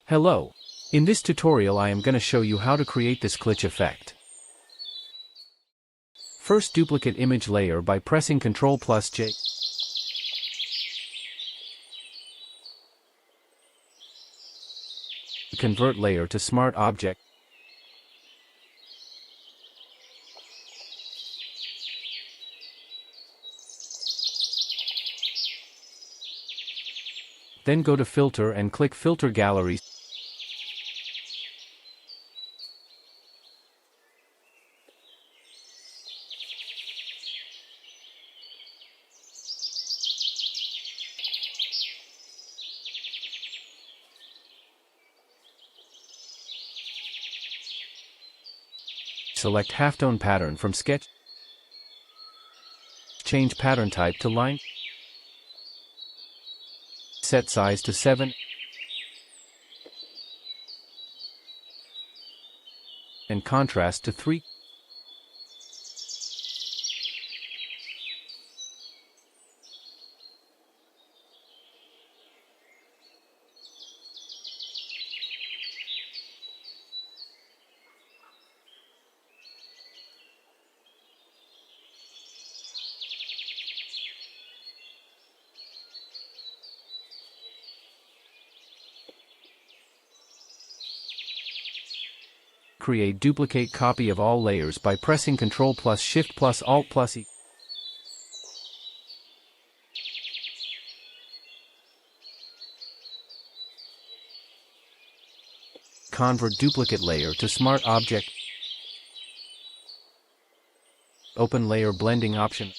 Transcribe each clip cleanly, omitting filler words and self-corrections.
Hello. In this tutorial I am gonna show you how to create this glitch effect. First, duplicate image layer by pressing Ctrl+J. Convert layer to smart object. Then go to Filter and click Filter Gallery. Select halftone pattern from sketch. Change pattern type to line. Set size to 7. And contrast to 3. Create duplicate copy of all layers by pressing Ctrl+Shift+Alt+E. Convert duplicate layer to smart object. Open layer blending option.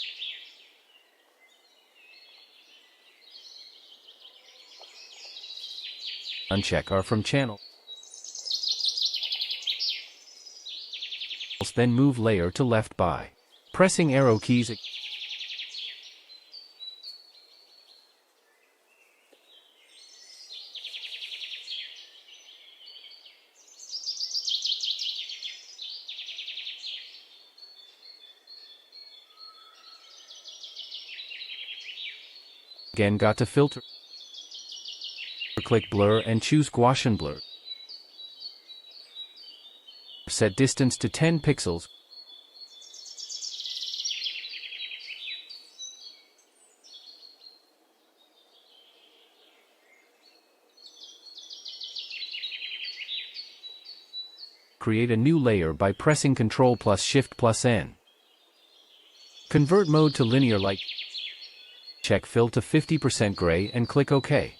Uncheck R from channel. Then move layer to left by pressing arrow keys. Again, got to filter. Click blur and choose Gaussian blur. Set distance to 10 pixels. Create a new layer by pressing Ctrl+Shift+N. Convert mode to linear light. Check fill to 50% gray and click OK.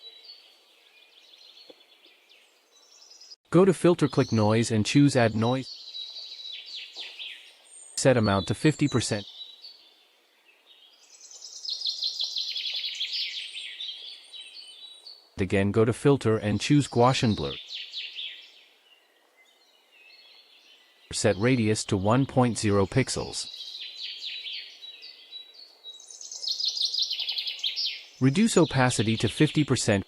Go to Filter, click Noise and choose Add Noise. Set amount to 50%. Again, go to Filter and choose Gaussian blur. Set radius to 1.0 pixels. Reduce opacity to 50%.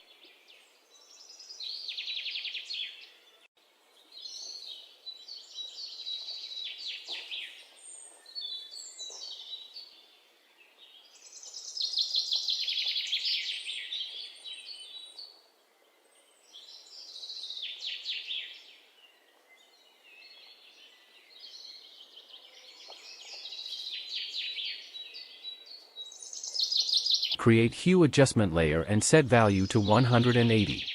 Create hue adjustment layer and set value to 180.